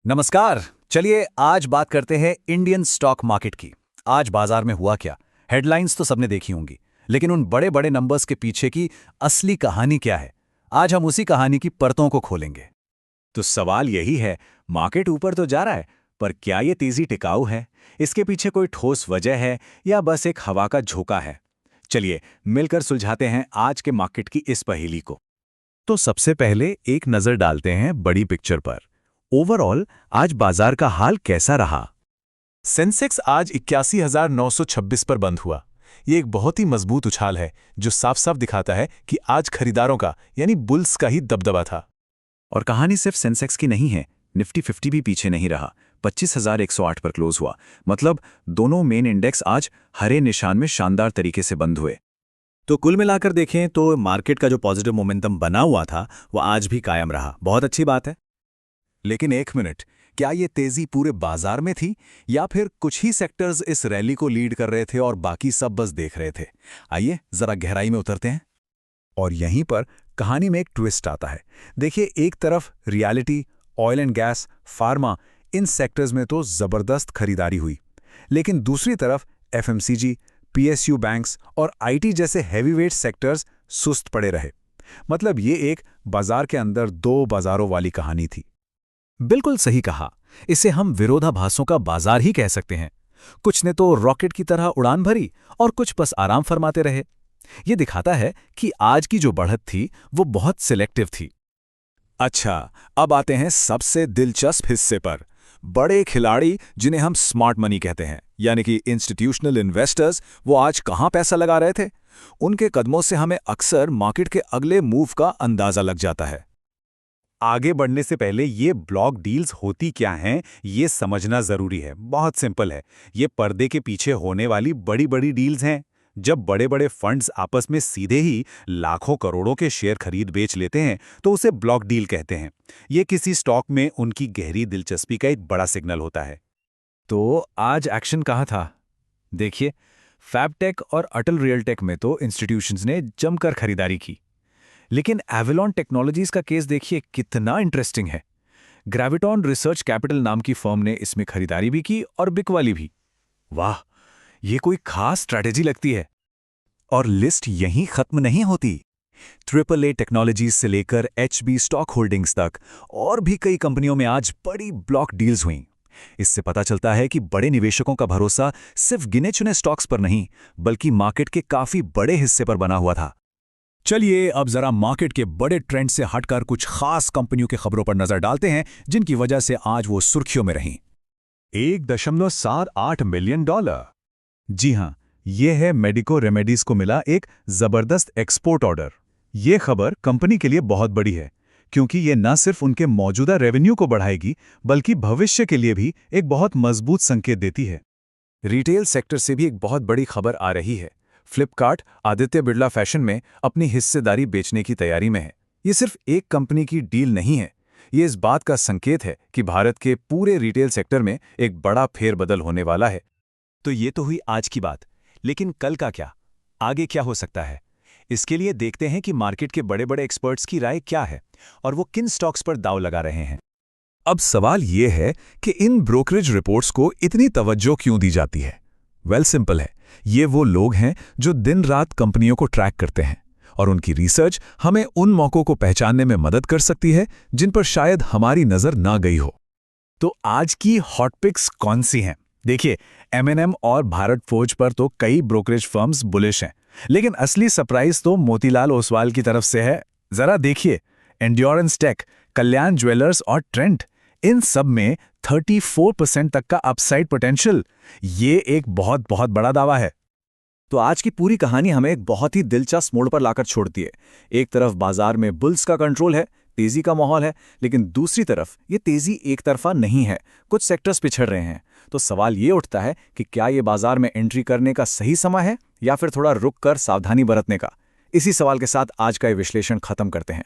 नमस्कार। चलिए आज बात करते हैं इंडियन स्टॉक मार्केट की। आज बाजार में हुआ क्या? हेडलाइंस तो सबने देखी होंगी, लेकिन उन बड़े बड़े नंबर्स के पीछे की असली कहानी क्या है? आज हम उसी कहानी की परतों को खोलेंगे। तो सवाल यही है, मार्केट ऊपर तो जा रहा है, पर क्या ये तेजी टिकाऊ है? इसके पीछे कोई ठोस वजह है या बस एक हवा का झोंका है? चलिए मिलकर सुलझाते हैं आज के मार्केट की इस पहेली को। तो सबसे पहले एक नजर डालते हैं बड़ी पिक्चर पर। ओवरऑल आज बाजार का हाल कैसा रहा? सेंसेक्स आज 81,926 पर बंद हुआ। ये एक बहुत ही मजबूत उछाल है जो साफ साफ दिखाता है कि आज खरीदारों का यानी बुल्स का ही दबदबा था। और कहानी सिर्फ सेंसेक्स की नहीं है, निफ्टी 50 भी पीछे नहीं रहा। 25,108 पर क्लोज हुआ। मतलब दोनों मेन इंडेक्स आज हरे निशान में शानदार तरीके से बंद हुए। तो कुल मिलाकर देखें तो मार्केट का जो पॉजिटिव मोमेंटम बना हुआ था वो आज भी कायम रहा। बहुत अच्छी बात है। लेकिन एक मिनट, क्या ये तेजी पूरे बाजार में थी या फिर कुछ ही सेक्टर्स इस रैली को लीड कर रहे थे और बाकी सब बस देख रहे थे? आइए जरा गहराई में उतरते हैं। और यहीं पर कहानी में एक ट्विस्ट आता है। देखिए, एक तरफ reality, oil and gas, pharma, in sectors में तो जबरदस्त खरीदारी हुई, लेकिन दूसरी तरफ एफएमसीजी, पीएसयू बैंक्स और आईटी जैसे हैवीवेट सेक्टर्स सुस्त पड़े रहे। मतलब ये एक बाजार के अंदर दो बाजारों वाली कहानी थी। बिल्कुल सही कहा। इसे हम विरोधाभासों का बाजार ही कह सकते हैं। कुछ ने तो रॉकेट की तरह उड़ान भरी और कुछ बस आराम फरमाते रहे। ये दिखाता है कि आज की जो बढ़त थी वो बहुत सिलेक्टिव थी। अच्छा, अब आते हैं सबसे दिलचस्प हिस्से पर। बड़े खिलाड़ी जिन्हें हम स्मार्ट मनी कहते हैं, यानी कि इंस्टीट्यूशनल इन्वेस्टर्स, वो आज कहां पैसा लगा रहे थे? उनके कदमों से हमें अक्सर मार्केट के अगले मूव का अंदाजा लग जाता है। आगे बढ़ने से पहले ये ब्लॉक डील्स होती क्या हैं, ये समझना जरूरी है। बहुत सिंपल है, ये पर्दे के पीछे होने वाली बड़ी बड़ी डील्स हैं। जब बड़े बड़े फंड्स आपस में सीधे ही लाखों करोड़ों के शेयर खरीद बेच लेते हैं तो उसे ब्लॉक डील कहते हैं। ये किसी स्टॉक में उनकी गहरी दिलचस्पी का एक बड़ा सिग्नल होता है। तो आज एक्शन कहाँ था? देखिए, फैबटेक और अटल रियलटेक में तो इंस्टीट्यूशंस ने जमकर खरीदारी की। लेकिन एवलॉन टेक्नोलॉजीज का केस देखिए, कितना इंटरेस्टिंग है। ग्रेविटॉन रिसर्च कैपिटल नाम की फर्म ने इसमें खरीदारी भी की और बिकवाली भी। वाह, ये कोई खास स्ट्रैटेजी लगती है। और लिस्ट यहीं खत्म नहीं होती। ट्रिपल ए टेक्नोलॉजीज से लेकर एचबी स्टॉक होल्डिंग्स तक और भी कई कंपनियों में आज बड़ी ब्लॉक डील्स हुईं। इससे पता चलता है कि बड़े निवेशकों का भरोसा सिर्फ गिने चुने स्टॉक्स पर नहीं, बल्कि मार्केट के काफी बड़े हिस्से पर बना हुआ था। चलिए अब जरा मार्केट के बड़े ट्रेंड से हटकर कुछ खास कंपनियों की खबरों पर नजर डालते हैं जिनकी वजह से आज वो सुर्खियों में रहीं। $1.78 मिलियन। जी हां, यह है मेडिको रेमेडीज को मिला एक जबरदस्त एक्सपोर्ट ऑर्डर। ये खबर कंपनी के लिए बहुत बड़ी है, क्योंकि ये न सिर्फ उनके मौजूदा रेवेन्यू को बढ़ाएगी, बल्कि भविष्य के लिए भी एक बहुत मजबूत संकेत देती है। रिटेल सेक्टर से भी एक बहुत बड़ी खबर आ रही है। फ्लिपकार्ट आदित्य बिरला फैशन में अपनी हिस्सेदारी बेचने की तैयारी में है। ये सिर्फ एक कंपनी की डील नहीं है, ये इस बात का संकेत है कि भारत के पूरे रिटेल सेक्टर में एक बड़ा फेरबदल होने वाला है। तो ये तो हुई आज की बात, लेकिन कल का क्या? आगे क्या हो सकता है? इसके लिए देखते हैं कि मार्केट के बड़े बड़े एक्सपर्ट्स की राय क्या है और वो किन स्टॉक्स पर दांव लगा रहे हैं। अब सवाल ये है कि इन ब्रोकरेज रिपोर्ट्स को इतनी तवज्जो क्यों दी जाती है? सिंपल है, ये वो लोग हैं जो दिन रात कंपनियों को ट्रैक करते हैं और उनकी रिसर्च हमें उन मौकों को पहचानने में मदद कर सकती है जिन पर शायद हमारी नजर ना गई हो। तो आज की हॉट पिक्स कौन सी हैं? देखिए, एमएनएम और भारत फोर्ज पर तो कई ब्रोकरेज फर्म्स बुलिश हैं, लेकिन असली सरप्राइज तो मोतीलाल ओसवाल की तरफ से है। जरा देखिए, एंड्योरेंस टेक, कल्याण ज्वेलर्स और ट्रेंट, इन सब में 34% तक का अपसाइड पोटेंशियल। ये एक बहुत बहुत बड़ा दावा है। तो आज की पूरी कहानी हमें एक बहुत ही दिलचस्प मोड़ पर लाकर छोड़ती है। एक तरफ बाजार में बुल्स का कंट्रोल है, तेजी का माहौल है, लेकिन दूसरी तरफ ये तेजी एक तरफा नहीं है, कुछ सेक्टर्स पिछड़ रहे हैं। तो सवाल ये उठता है कि क्या ये बाजार में एंट्री करने का सही समय है या फिर थोड़ा रुक कर सावधानी बरतने का? इसी सवाल के साथ आज का ये विश्लेषण खत्म करते हैं।